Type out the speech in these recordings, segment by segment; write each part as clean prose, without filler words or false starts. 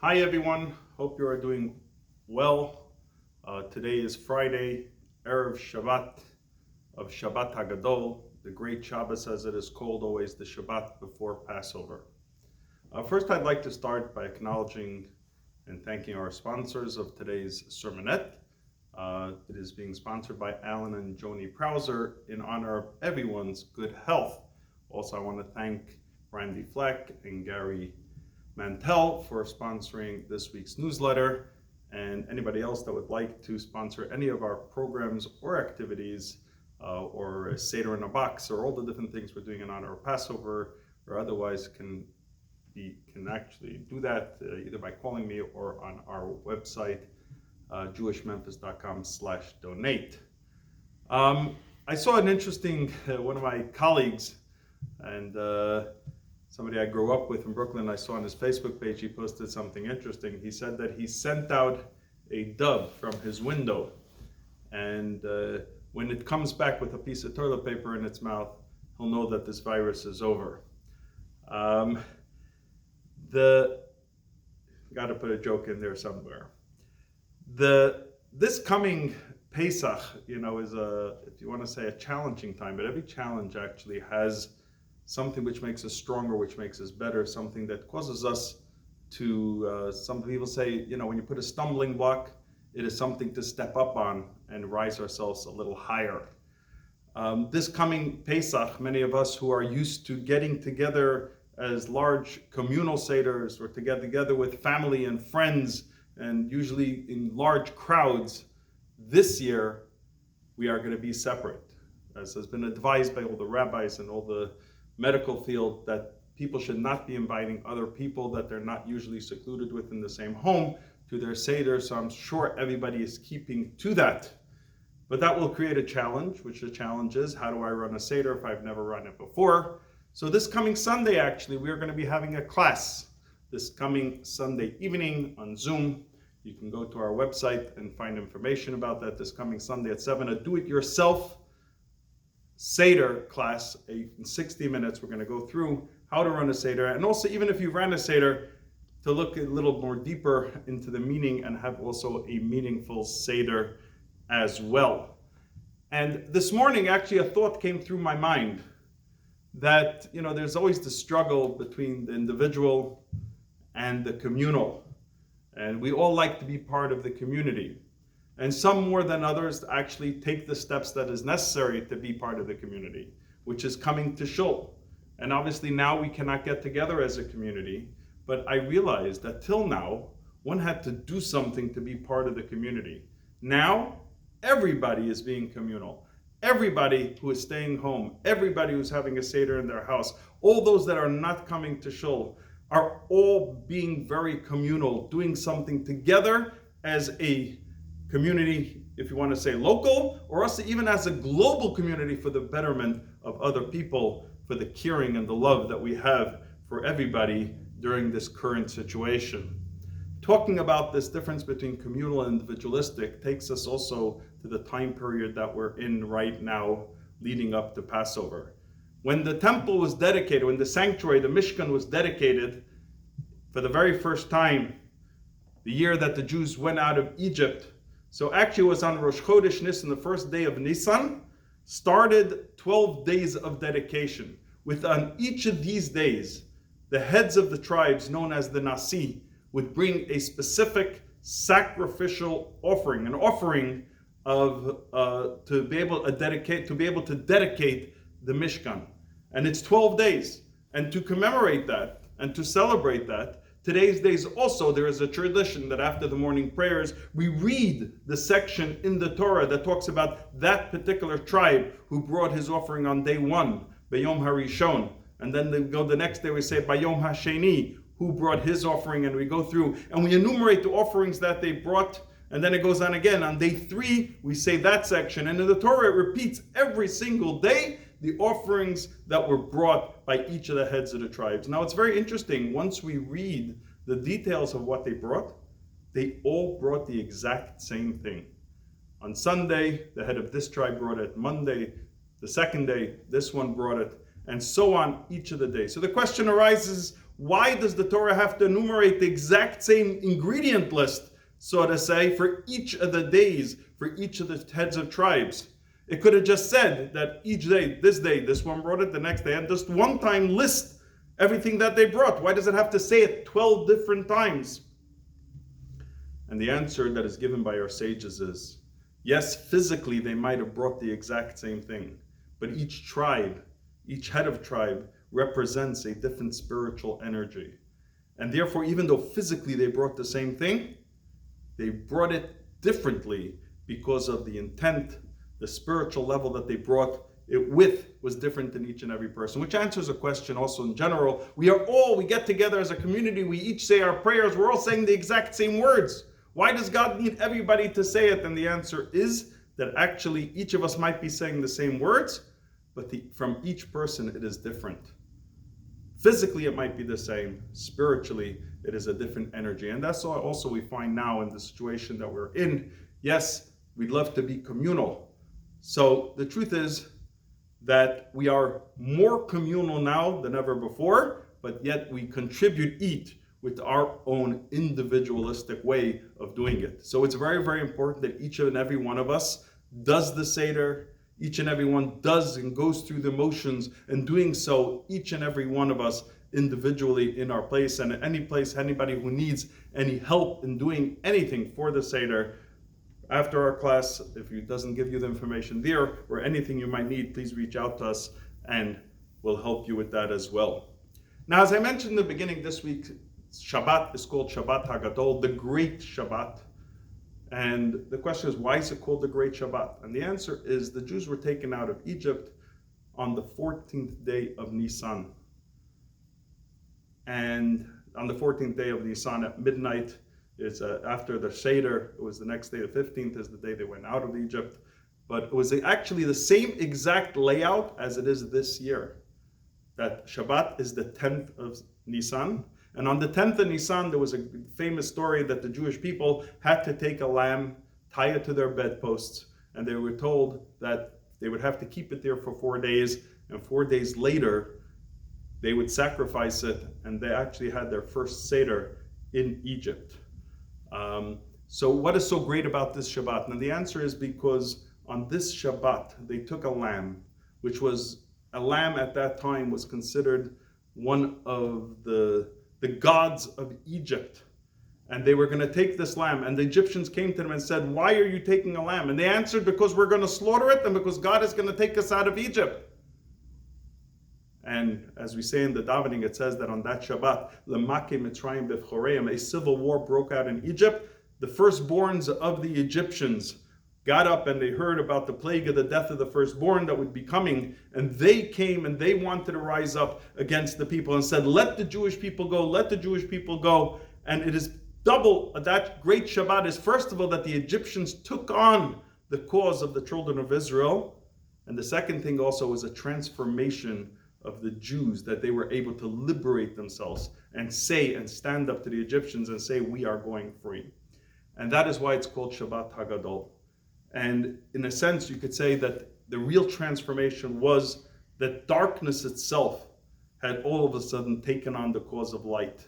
Hi everyone, hope you are doing well. Today is Friday, Erev Shabbat of Shabbat Hagadol, the great Shabbos as it is called always, the Shabbat before Passover. First I'd like to start by acknowledging and thanking our sponsors of today's Sermonette. It is being sponsored by Alan and Joni Prowser in honor of everyone's good health. Also I want to thank Randy Fleck and Gary Mantel for sponsoring this week's newsletter, and anybody else that would like to sponsor any of our programs or activities or a Seder in a box or all the different things we're doing in honor of Passover or otherwise can actually do that either by calling me or on our website jewishmemphis.com/donate. I saw an interesting one of my colleagues and somebody I grew up with in Brooklyn, I saw on his Facebook page, he posted something interesting. He said that he sent out a dove from his window, and when it comes back with a piece of toilet paper in its mouth, he'll know that this virus is over. Got to put a joke in there somewhere. This coming Pesach, is if you want to say a challenging time, but every challenge actually has something which makes us stronger, which makes us better, something that causes us to, some people say, when you put a stumbling block, it is something to step up on and rise ourselves a little higher. This coming Pesach, many of us who are used to getting together as large communal seders or to get together with family and friends and usually in large crowds, this year we are going to be separate. As has been advised by all the rabbis and all the medical field, that people should not be inviting other people that they're not usually secluded with in the same home to their Seder, so I'm sure everybody is keeping to that. But that will create a challenge, which the challenge is, how do I run a Seder if I've never run it before? So this coming Sunday, actually, we're going to be having a class this coming Sunday evening on Zoom. You can go to our website and find information about that this coming Sunday at 7, a do-it-yourself Seder class. In 60 minutes, we're going to go through how to run a Seder, and also even if you ran a Seder, to look a little more deeper into the meaning and have also a meaningful Seder as well. And this morning, actually, a thought came through my mind that, there's always the struggle between the individual and the communal. And we all like to be part of the community. And some more than others actually take the steps that is necessary to be part of the community, which is coming to shul. And obviously now we cannot get together as a community, but I realized that till now, one had to do something to be part of the community. Now, everybody is being communal. Everybody who is staying home, everybody who's having a Seder in their house, all those that are not coming to shul, are all being very communal, doing something together as a community, if you want to say local, or also even as a global community for the betterment of other people, for the caring and the love that we have for everybody during this current situation. Talking about this difference between communal and individualistic takes us also to the time period that we're in right now, leading up to Passover. When the temple was dedicated, when the sanctuary, the Mishkan was dedicated for the very first time, the year that the Jews went out of Egypt, so actually it was on Rosh Chodesh Nisan, the first day of Nisan, started 12 days of dedication. With on each of these days, the heads of the tribes, known as the Nasi, would bring a specific sacrificial offering, an offering of to be able to dedicate the Mishkan. And it's 12 days. And to commemorate that and to celebrate that, today's days also, there is a tradition that after the morning prayers, we read the section in the Torah that talks about that particular tribe who brought his offering on day 1, Bayom HaRishon. And then they go the next day, we say Bayom HaSheni, who brought his offering, and we go through and we enumerate the offerings that they brought. And then it goes on again. On day 3, we say that section. And in the Torah, it repeats every single day the offerings that were brought by each of the heads of the tribes. Now, it's very interesting. Once we read the details of what they all brought the exact same thing. On Sunday, the head of this tribe brought it. Monday, the second day, this one brought it. And so on each of the days. So the question arises, Why does the Torah have to enumerate the exact same ingredient list, so to say, for each of the days, for each of the heads of tribes? It could have just said that each day, this one brought it, the next day, and just one time list everything that they brought. Why does it have to say it 12 different times? And the answer that is given by our sages is, yes, physically they might have brought the exact same thing, but each tribe, each head of tribe represents a different spiritual energy. And therefore, even though physically they brought the same thing, they brought it differently because of the intent, the spiritual level that they brought it with was different in each and every person, which answers a question also in general. We get together as a community, we each say our prayers, we're all saying the exact same words. Why does God need everybody to say it? And the answer is that actually each of us might be saying the same words, but from each person it is different. Physically it might be the same, spiritually it is a different energy. And that's also we find now in the situation that we're in. Yes, we'd love to be communal. So the truth is that we are more communal now than ever before, but yet we contribute each with our own individualistic way of doing it. So it's very, very important that each and every one of us does the Seder, each and every one does and goes through the motions, and doing so, each and every one of us individually in our place, and at any place, anybody who needs any help in doing anything for the Seder, after our class, if it doesn't give you the information there, or anything you might need, please reach out to us and we'll help you with that as well. Now, as I mentioned in the beginning, this week, Shabbat is called Shabbat Hagadol, the Great Shabbat. And the question is, why is it called the Great Shabbat? And the answer is the Jews were taken out of Egypt on the 14th day of Nisan. And on the 14th day of Nisan at midnight, it's after the Seder, it was the next day, the 15th is the day they went out of Egypt. But it was actually the same exact layout as it is this year. That Shabbat is the 10th of Nisan. And on the 10th of Nisan, there was a famous story that the Jewish people had to take a lamb, tie it to their bedposts, and they were told that they would have to keep it there for 4 days, and 4 days later, they would sacrifice it, and they actually had their first Seder in Egypt. So what is so great about this Shabbat? And the answer is because on this Shabbat, they took a lamb, which was, a lamb at that time was considered one of the gods of Egypt. And they were going to take this lamb, and the Egyptians came to them and said, why are you taking a lamb? And they answered, because we're going to slaughter it, and because God is going to take us out of Egypt. And as we say in the davening, it says that on that Shabbat, Lemake Mitzrayim B'choreim, a civil war broke out in Egypt. The firstborns of the Egyptians got up and they heard about the plague of the death of the firstborn that would be coming, and they came and they wanted to rise up against the people and said, let the Jewish people go, let the Jewish people go. And it is double, that great Shabbat is first of all that the Egyptians took on the cause of the children of Israel, and the second thing also was a transformation of the Jews, that they were able to liberate themselves and say and stand up to the Egyptians and say, we are going free. And that is why it's called Shabbat Hagadol. And in a sense, you could say that the real transformation was that darkness itself had all of a sudden taken on the cause of light.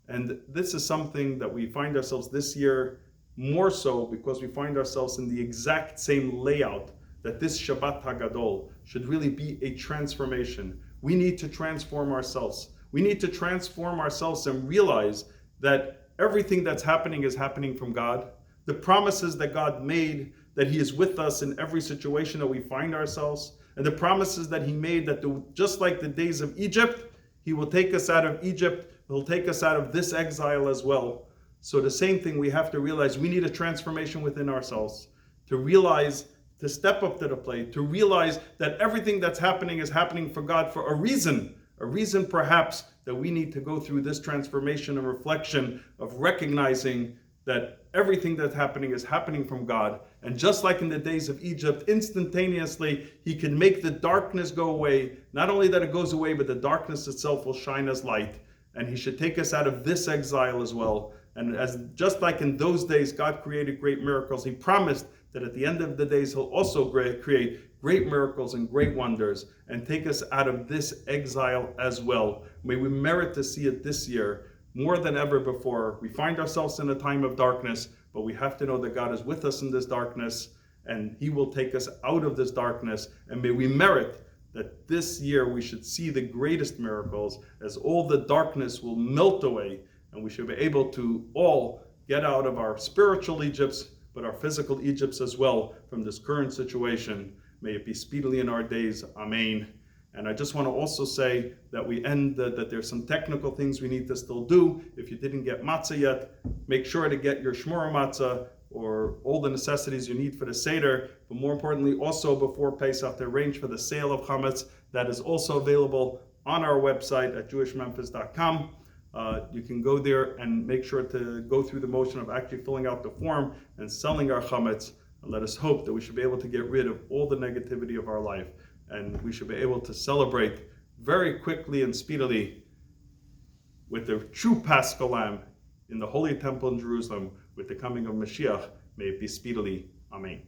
And this is something that we find ourselves this year more so because we find ourselves in the exact same layout, that this Shabbat Hagadol should really be a transformation. We need to transform ourselves. We need to transform ourselves and realize that everything that's happening is happening from God. The promises that God made, that He is with us in every situation that we find ourselves, and the promises that He made that just like the days of Egypt, He will take us out of Egypt, He'll take us out of this exile as well. So the same thing, we have to realize we need a transformation within ourselves, to realize, to step up to the plate, to realize that everything that's happening is happening for God for a reason perhaps that we need to go through this transformation and reflection of recognizing that everything that's happening is happening from God. And just like in the days of Egypt, instantaneously, He can make the darkness go away. Not only that it goes away, but the darkness itself will shine as light. And He should take us out of this exile as well. And just like in those days, God created great miracles, He promised that at the end of the days, He'll also create great miracles and great wonders and take us out of this exile as well. May we merit to see it this year more than ever before. We find ourselves in a time of darkness, but we have to know that God is with us in this darkness and He will take us out of this darkness. And may we merit that this year we should see the greatest miracles as all the darkness will melt away and we should be able to all get out of our spiritual Egypts, but our physical Egypts as well from this current situation. May it be speedily in our days. Amen. And I just want to also say that that there's some technical things we need to still do. If you didn't get matzah yet, make sure to get your shmura matzah or all the necessities you need for the Seder. But more importantly, also before Pesach, to arrange for the sale of chametz. That is also available on our website at jewishmemphis.com. You can go there and make sure to go through the motion of actually filling out the form and selling our chametz. And let us hope that we should be able to get rid of all the negativity of our life. And we should be able to celebrate very quickly and speedily with the true Paschal Lamb in the Holy Temple in Jerusalem with the coming of Mashiach. May it be speedily. Amen.